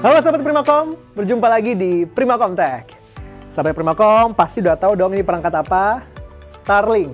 Halo sahabat Primakom, berjumpa lagi di Primakom Tech. Sahabat Primakom pasti udah tahu dong ini perangkat apa? Starlink.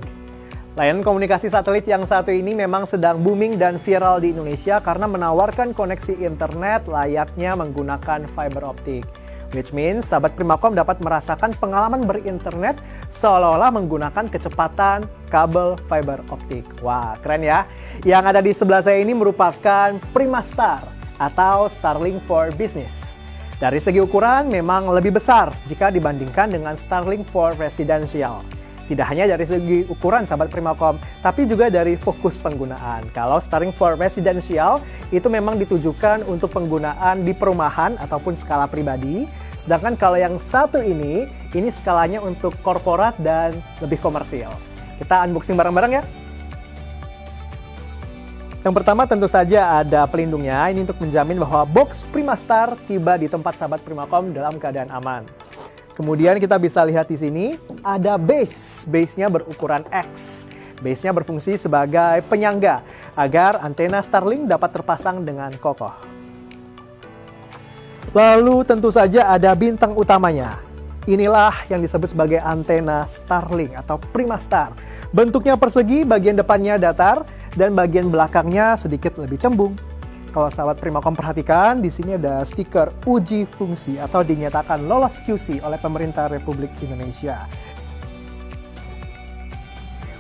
Layanan komunikasi satelit yang satu ini memang sedang booming dan viral di Indonesia karena menawarkan koneksi internet layaknya menggunakan fiber optik. Which means sahabat Primakom dapat merasakan pengalaman berinternet seolah-olah menggunakan kecepatan kabel fiber optik. Wah, keren ya. Yang ada di sebelah saya ini merupakan Primastar atau Starlink for Business. Dari segi ukuran memang lebih besar jika dibandingkan dengan Starlink for Residential. Tidak hanya dari segi ukuran sahabat Primakom, tapi juga dari fokus penggunaan. Kalau Starlink for Residential itu memang ditujukan untuk penggunaan di perumahan ataupun skala pribadi. Sedangkan kalau yang satu ini skalanya untuk korporat dan lebih komersil. Kita unboxing bareng-bareng ya. Yang pertama tentu saja ada pelindungnya, ini untuk menjamin bahwa box Primastar tiba di tempat sahabat Primakom dalam keadaan aman. Kemudian kita bisa lihat di sini ada base. Base-nya berukuran X. Base-nya berfungsi sebagai penyangga agar antena Starlink dapat terpasang dengan kokoh. Lalu tentu saja ada bintang utamanya. Inilah yang disebut sebagai antena Starlink atau Primastar. Bentuknya persegi, bagian depannya datar, dan bagian belakangnya sedikit lebih cembung. Kalau sahabat Primakom perhatikan, di sini ada stiker uji fungsi atau dinyatakan lolos QC oleh pemerintah Republik Indonesia.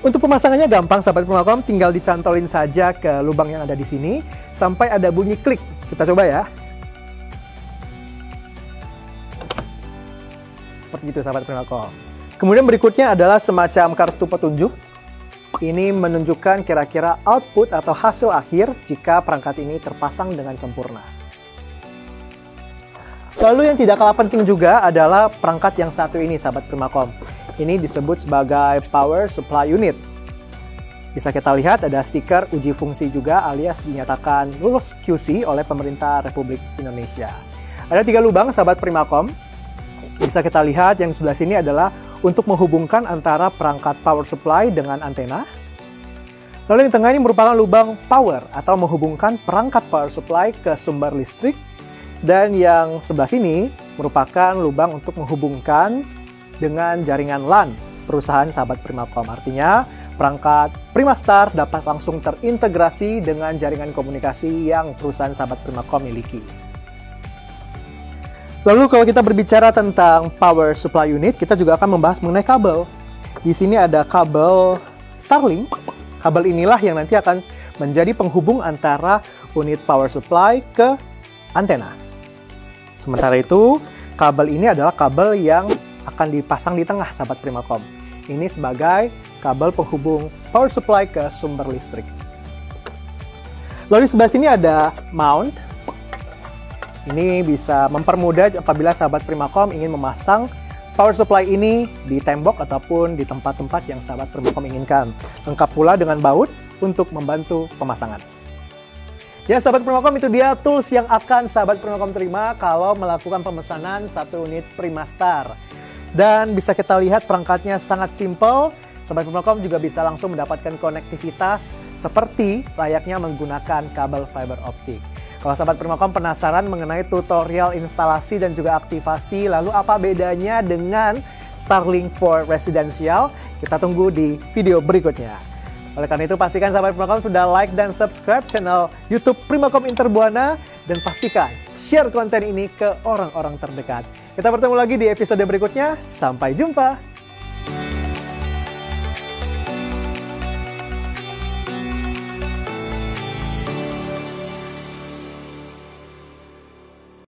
Untuk pemasangannya gampang sahabat Primakom, tinggal dicantolin saja ke lubang yang ada di sini sampai ada bunyi klik. Kita coba ya. Seperti itu sahabat Primakom. Kemudian berikutnya adalah semacam kartu petunjuk. Ini menunjukkan kira-kira output atau hasil akhir jika perangkat ini terpasang dengan sempurna. Lalu yang tidak kalah penting juga adalah perangkat yang satu ini sahabat Primakom. Ini disebut sebagai Power Supply Unit. Bisa kita lihat ada stiker uji fungsi juga alias dinyatakan lulus QC oleh pemerintah Republik Indonesia. Ada 3 lubang sahabat Primakom. Bisa kita lihat yang sebelah sini adalah untuk menghubungkan antara perangkat power supply dengan antena. Lalu yang tengah ini merupakan lubang power atau menghubungkan perangkat power supply ke sumber listrik. Dan yang sebelah sini merupakan lubang untuk menghubungkan dengan jaringan LAN perusahaan sahabat Primakom. Artinya perangkat Primastar dapat langsung terintegrasi dengan jaringan komunikasi yang perusahaan sahabat Primakom miliki. Lalu kalau kita berbicara tentang power supply unit, kita juga akan membahas mengenai kabel. Di sini ada kabel Starlink. Kabel inilah yang nanti akan menjadi penghubung antara unit power supply ke antena. Sementara itu, kabel ini adalah kabel yang akan dipasang di tengah sahabat Primakom. Ini sebagai kabel penghubung power supply ke sumber listrik. Lalu di sebelah sini ada mount. Ini bisa mempermudah apabila sahabat Primakom ingin memasang power supply ini di tembok ataupun di tempat-tempat yang sahabat Primakom inginkan. Lengkap pula dengan baut untuk membantu pemasangan. Ya sahabat Primakom, itu dia tools yang akan sahabat Primakom terima kalau melakukan pemesanan satu unit Primastar. Dan bisa kita lihat perangkatnya sangat simple. Sahabat Primakom juga bisa langsung mendapatkan konektivitas seperti layaknya menggunakan kabel fiber optik. Kalau sahabat Primakom penasaran mengenai tutorial instalasi dan juga aktivasi, lalu apa bedanya dengan Starlink for Residential? Kita tunggu di video berikutnya. Oleh karena itu pastikan sahabat Primakom sudah like dan subscribe channel YouTube Primakom Interbuana dan pastikan share konten ini ke orang-orang terdekat. Kita bertemu lagi di episode berikutnya. Sampai jumpa!